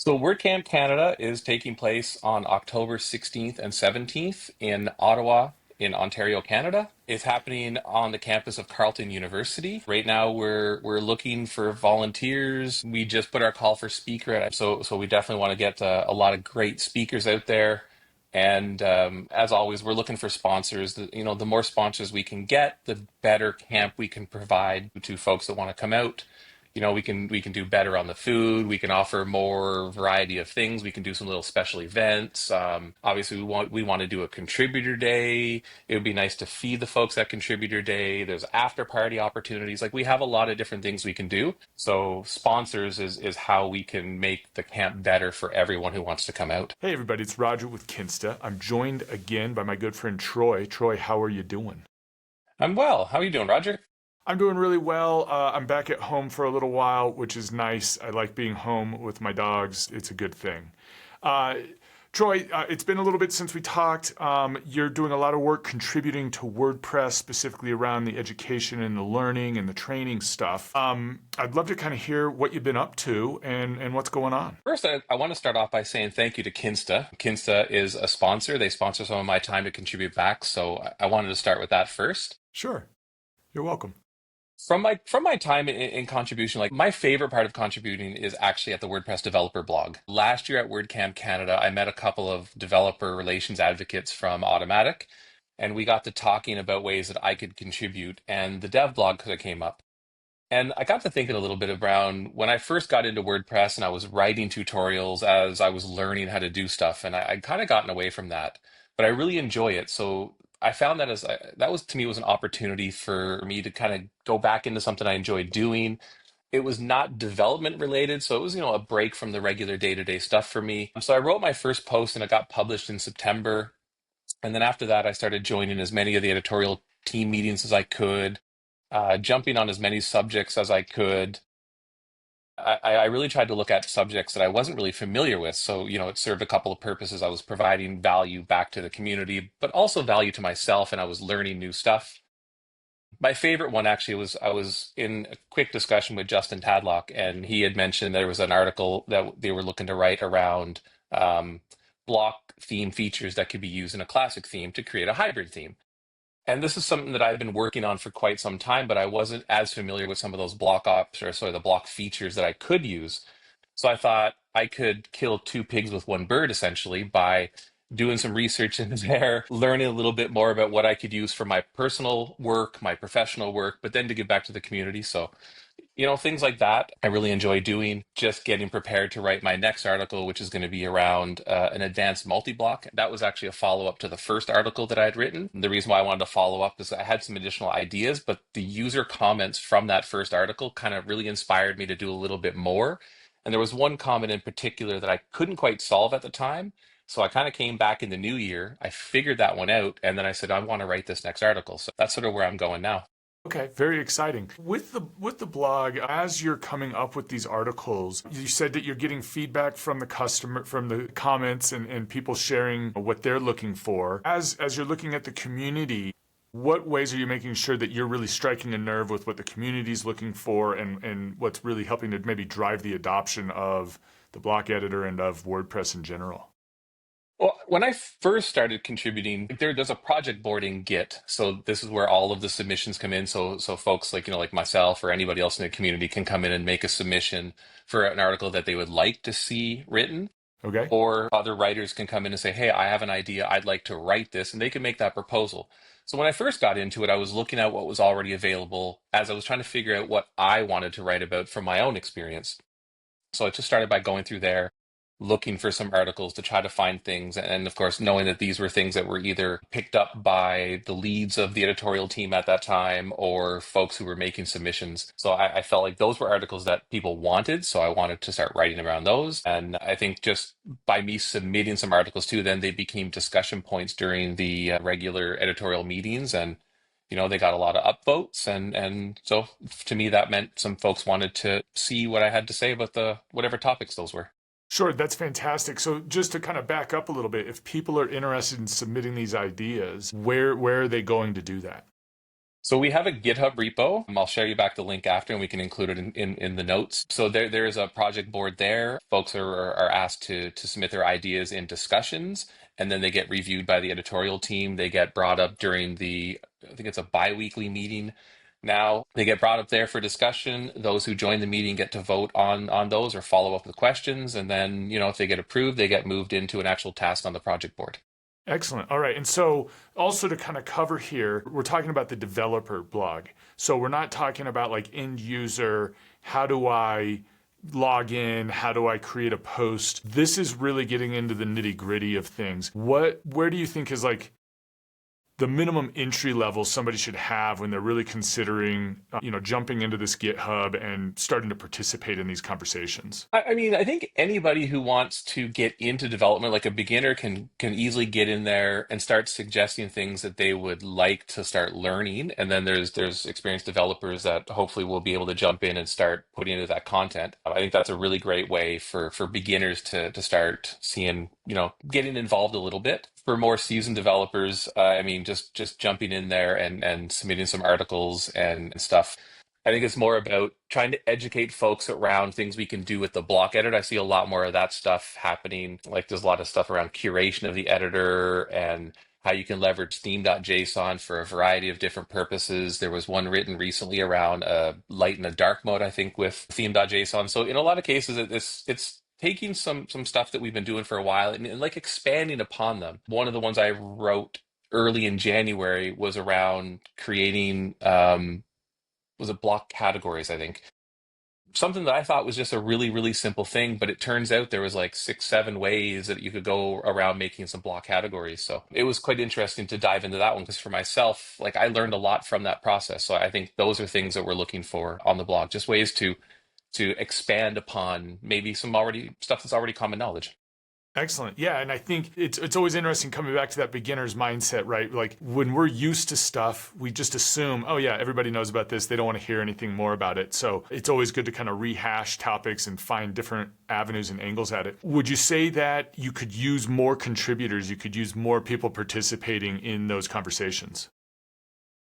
So WordCamp Canada is taking place on October 16th and 17th in Ottawa, in Ontario, Canada. It's happening on the campus of Carleton University. Right now we're looking for volunteers. We just put our call for speaker out, so we definitely want to get a lot of great speakers out there. And as always, we're looking for sponsors. The more sponsors we can get, the better camp we can provide to folks that want to come out. We can do better on the food. We can offer more variety of things. We can do some little special events. Obviously, we want to do a contributor day. It would be nice to feed the folks at contributor day. There's after party opportunities. Like we have a lot of different things we can do. So sponsors is how we can make the camp better for everyone who wants to come out. Hey everybody, it's Roger with Kinsta. I'm joined again by my good friend Troy. Troy, how are you doing? I'm well. How are you doing, Roger? I'm doing really well. I'm back at home for a little while, which is nice. I like being home with my dogs. It's a good thing. Uh, Troy, it's been a little bit since we talked. You're doing a lot of work contributing to WordPress, specifically around the education and the learning and the training stuff. I'd love to kind of hear what you've been up to and what's going on. First, I want to start off by saying thank you to Kinsta. Kinsta is a sponsor. They sponsor some of my time to contribute back. So I wanted to start with that first. Sure. You're welcome. From my time in contribution, like my favorite part of contributing is actually at the WordPress Developer Blog. Last year at WordCamp Canada, I met a couple of developer relations advocates from Automatic, and we got to talking about ways that I could contribute, and the dev blog kind of came up. And I got to thinking a little bit around when I first got into WordPress and I was writing tutorials as I was learning how to do stuff, and I'd kind of gotten away from that, but I really enjoy it. So I found that that was to me was an opportunity for me to kind of go back into something I enjoyed doing. It was not development related, so it was a break from the regular day-to-day stuff for me. So I wrote my first post and it got published in September, and then after that I started joining as many of the editorial team meetings as I could, jumping on as many subjects as I could. I really tried to look at subjects that I wasn't really familiar with. So, it served a couple of purposes. I was providing value back to the community, but also value to myself, and I was learning new stuff. My favorite one actually was I was in a quick discussion with Justin Tadlock, and he had mentioned there was an article that they were looking to write around block theme features that could be used in a classic theme to create a hybrid theme. And this is something that I've been working on for quite some time, but I wasn't as familiar with some of those block ops or sort of the block features that I could use. So I thought I could kill two pigs with one bird essentially by doing some research in there, learning a little bit more about what I could use for my personal work, my professional work, but then to give back to the community. So things like that I really enjoy doing. Just getting prepared to write my next article, which is going to be around an advanced multi-block. That was actually a follow-up to the first article that I had written. The reason why I wanted to follow up is I had some additional ideas, but the user comments from that first article kind of really inspired me to do a little bit more. And there was one comment in particular that I couldn't quite solve at the time. So I kind of came back in the new year. I figured that one out, and then I said, I want to write this next article. So that's sort of where I'm going now. Okay, very exciting. With the blog, as you're coming up with these articles, you said that you're getting feedback from the customer, from the comments and people sharing what they're looking for. As you're looking at the community, what ways are you making sure that you're really striking a nerve with what the community's looking for and what's really helping to maybe drive the adoption of the block editor and of WordPress in general? Well, when I first started contributing, there's a project board in Git. So this is where all of the submissions come in. So folks like myself or anybody else in the community can come in and make a submission for an article that they would like to see written. Okay. Or other writers can come in and say, hey, I have an idea. I'd like to write this. And they can make that proposal. So when I first got into it, I was looking at what was already available as I was trying to figure out what I wanted to write about from my own experience. So I just started by going through there, looking for some articles to try to find things. And of course, knowing that these were things that were either picked up by the leads of the editorial team at that time or folks who were making submissions. So I felt like those were articles that people wanted. So I wanted to start writing around those. And I think just by me submitting some articles too, then they became discussion points during the regular editorial meetings. And they got a lot of upvotes, and so to me that meant some folks wanted to see what I had to say about the whatever topics those were. Sure, that's fantastic. So just to kind of back up a little bit, if people are interested in submitting these ideas, where are they going to do that? So we have a GitHub repo. I'll share you back the link after, and we can include it in the notes. So there's a project board there. Folks are asked to submit their ideas in discussions, and then they get reviewed by the editorial team. They get brought up during I think it's a bi-weekly meeting. Now they get brought up there for discussion. Those who join the meeting get to vote on those or follow up with questions, and then if they get approved, they get moved into an actual task on the project board. Excellent. All right. And so, also to kind of cover here, we're talking about the developer blog. So, we're not talking about like end user, how do I log in, how do I create a post? This is really getting into the nitty gritty of things. Where do you think is like the minimum entry level somebody should have when they're really considering, jumping into this GitHub and starting to participate in these conversations? I mean, I think anybody who wants to get into development, like a beginner, can easily get in there and start suggesting things that they would like to start learning. And then there's experienced developers that hopefully will be able to jump in and start putting into that content. I think that's a really great way for beginners to start seeing, getting involved a little bit. For more seasoned developers, I mean, just jumping in there and submitting some articles and stuff. I think it's more about trying to educate folks around things we can do with the block editor. I see a lot more of that stuff happening. Like there's a lot of stuff around curation of the editor and how you can leverage theme.json for a variety of different purposes. There was one written recently around a light and a dark mode, I think, with theme.json. So in a lot of cases, it's taking some stuff that we've been doing for a while and like expanding upon them. One of the ones I wrote early in January was around creating was it block categories, I think. Something that I thought was just a really, really simple thing, but it turns out there was like 6, 7 ways that you could go around making some block categories. So it was quite interesting to dive into that one because for myself, like I learned a lot from that process. So I think those are things that we're looking for on the blog, just ways to expand upon maybe some already stuff that's already common knowledge. Excellent. Yeah, and I think it's always interesting coming back to that beginner's mindset, right? Like when we're used to stuff, we just assume, oh yeah, everybody knows about this. They don't want to hear anything more about it. So it's always good to kind of rehash topics and find different avenues and angles at it. Would you say that you could use more contributors? You could use more people participating in those conversations?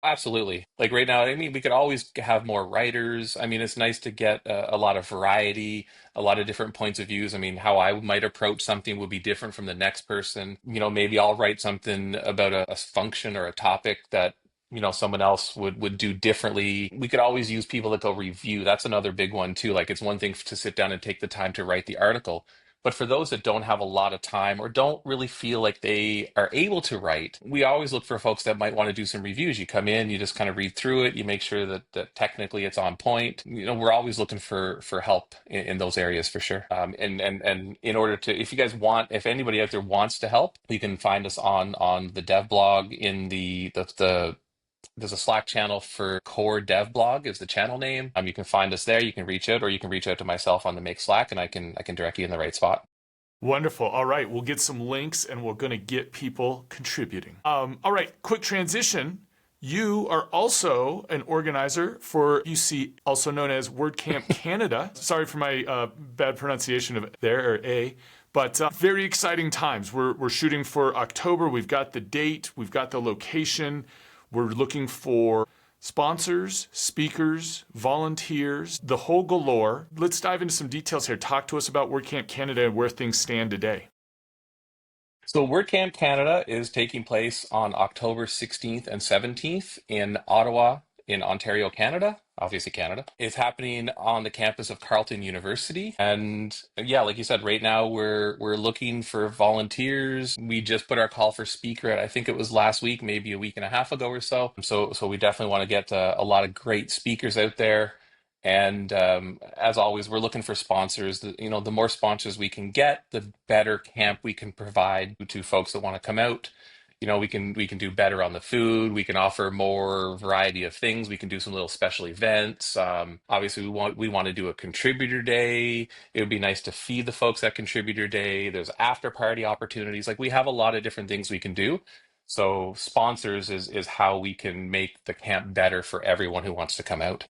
Absolutely. Like right now, I mean, we could always have more writers. I mean, it's nice to get a lot of variety, a lot of different points of views. I mean, how I might approach something would be different from the next person. Maybe I'll write something about a function or a topic that, someone else would do differently. We could always use people that go review. That's another big one too. Like it's one thing to sit down and take the time to write the article. But for those that don't have a lot of time or don't really feel like they are able to write, we always look for folks that might want to do some reviews. You come in, you just kind of read through it, you make sure that technically it's on point. We're always looking for help in those areas for sure. And in order to, if you guys want, if anybody out there wants to help, you can find us on the dev blog in the there's a Slack channel for Core Dev Blog is the channel name. You can find us there. You can reach out, or you can reach out to myself on the Make Slack, and I can direct you in the right spot. Wonderful. All right, we'll get some links and we're going to get people contributing. All right, quick transition. You are also an organizer for UC, also known as WordCamp Canada. Sorry for my bad pronunciation of there or A, but very exciting times. We're shooting for October. We've got the date, we've got the location. We're looking for sponsors, speakers, volunteers, the whole galore. Let's dive into some details here. Talk to us about WordCamp Canada and where things stand today. So WordCamp Canada is taking place on October 16th and 17th in Ottawa, in Ontario, Canada. Obviously Canada. It's happening on the campus of Carleton University. And yeah, like you said, right now we're looking for volunteers. We just put our call for speaker at, I think it was last week, maybe a week and a half ago or so. So we definitely want to get a lot of great speakers out there. And as always, we're looking for sponsors. The more sponsors we can get, the better camp we can provide to folks that want to come out. We can do better on the food. We can offer more variety of things. We can do some little special events. Obviously, we want to do a contributor day. It would be nice to feed the folks at contributor day. There's after party opportunities. Like we have a lot of different things we can do. So sponsors is how we can make the camp better for everyone who wants to come out.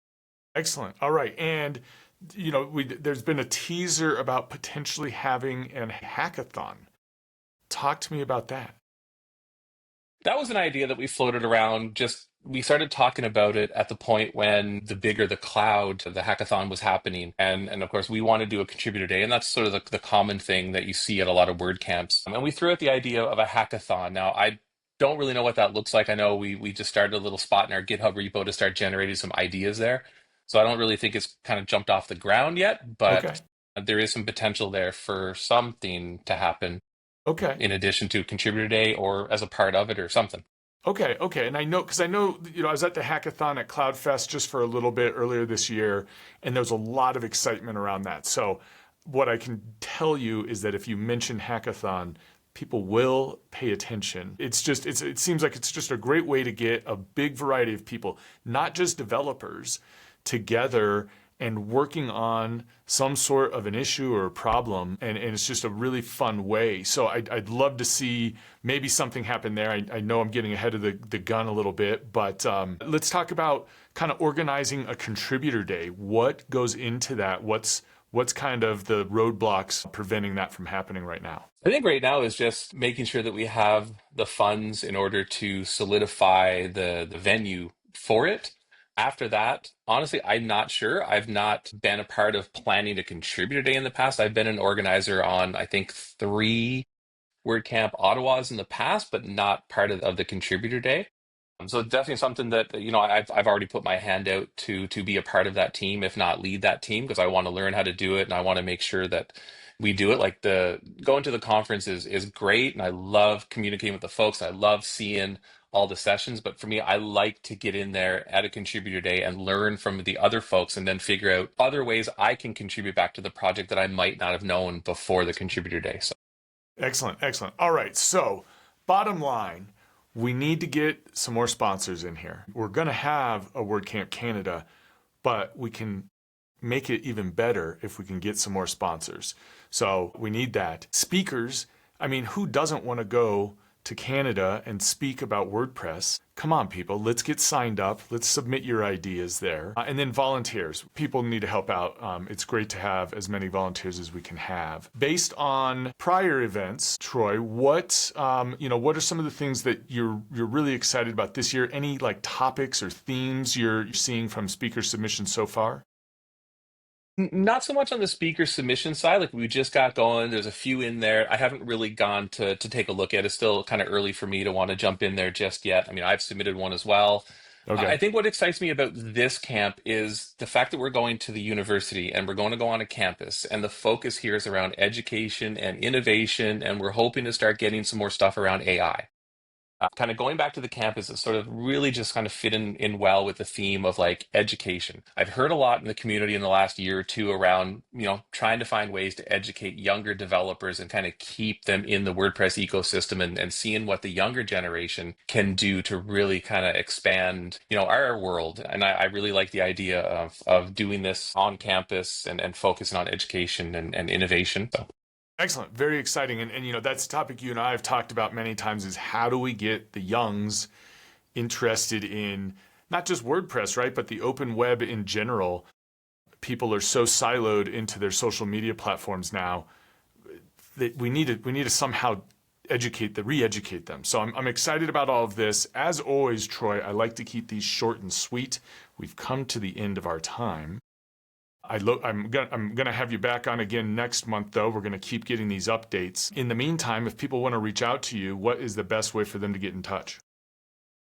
Excellent. All right. And, there's been a teaser about potentially having a hackathon. Talk to me about that. That was an idea that we floated around just we started talking about it at the point when the bigger the cloud, the hackathon was happening. And of course, we want to do a contributor day. And that's sort of the common thing that you see at a lot of WordCamps. And we threw out the idea of a hackathon. Now, I don't really know what that looks like. I know we just started a little spot in our GitHub repo to start generating some ideas there. So I don't really think it's kind of jumped off the ground yet, Okay. but there is some potential there for something to happen Okay. in addition to contributor day or as a part of it or something. Okay, okay. And I know, because I know, I was at the hackathon at CloudFest just for a little bit earlier this year, and there was a lot of excitement around that. So, what I can tell you is that if you mention hackathon, people will pay attention. It seems like it's just a great way to get a big variety of people, not just developers, together and working on some sort of an issue or a problem. And it's just a really fun way. So I'd love to see maybe something happen there. I know I'm getting ahead of the gun a little bit, but let's talk about kind of organizing a contributor day. What goes into that? What's kind of the roadblocks preventing that from happening right now? I think right now is just making sure that we have the funds in order to solidify the venue for it. After that, honestly, I'm not sure. I've not been a part of planning a contributor day in the past. I've been an organizer on, I think, three WordCamp Ottawas in the past, but not part of the contributor day. So it's definitely something that I've already put my hand out to be a part of that team, if not lead that team, because I want to learn how to do it and I want to make sure that we do it. Like the going to the conference is great, and I love communicating with the folks. I love seeing all the sessions, but for me, I like to get in there at a contributor day and learn from the other folks, and then figure out other ways I can contribute back to the project that I might not have known before the contributor day. So. Excellent, excellent. All right, so bottom line, we need to get some more sponsors in here. We're going to have a WordCamp Canada, but we can make it even better if we can get some more sponsors. So we need that. Speakers, I mean, who doesn't want to go to Canada and speak about WordPress? Come on, people, let's get signed up. Let's submit your ideas there. And then volunteers. People need to help out. It's great to have as many volunteers as we can have. Based on prior events, Troy, what are some of the things that you're really excited about this year? Any like topics or themes you're seeing from speaker submissions so far? Not so much on the speaker submission side. Like we just got going. There's a few in there. I haven't really gone to take a look at. It's still kind of early for me to want to jump in there just yet. I mean, I've submitted one as well. I Okay. think what excites me about this camp is the fact that we're going to the university and we're going to go on a campus, and the focus here is around education and innovation, and we're hoping to start getting some more stuff around AI. Kind of going back to the campus, it sort of really just kind of fit in well with the theme of like education. I've heard a lot in the community in the last year or two around, trying to find ways to educate younger developers and kind of keep them in the WordPress ecosystem, and seeing what the younger generation can do to really kind of expand, our world. And I really like the idea of doing this on campus and focusing on education and innovation. So. Excellent. Very exciting. And that's a topic you and I have talked about many times, is how do we get the youngs interested in not just WordPress, right, but the open web in general. People are so siloed into their social media platforms now that we need to somehow re-educate them. So I'm excited about all of this. As always, Troy, I like to keep these short and sweet. We've come to the end of our time. I'm gonna have you back on again next month, though. We're gonna keep getting these updates. In the meantime, if people want to reach out to you, what is the best way for them to get in touch?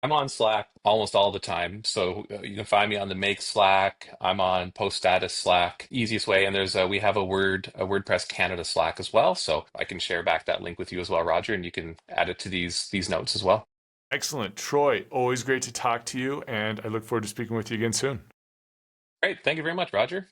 I'm on Slack almost all the time, so you can find me on the Make Slack. I'm on Post Status Slack, easiest way. And we have a WordPress Canada Slack as well, so I can share back that link with you as well, Roger, and you can add it to these notes as well. Excellent, Troy. Always great to talk to you, and I look forward to speaking with you again soon. Great, thank you very much, Roger.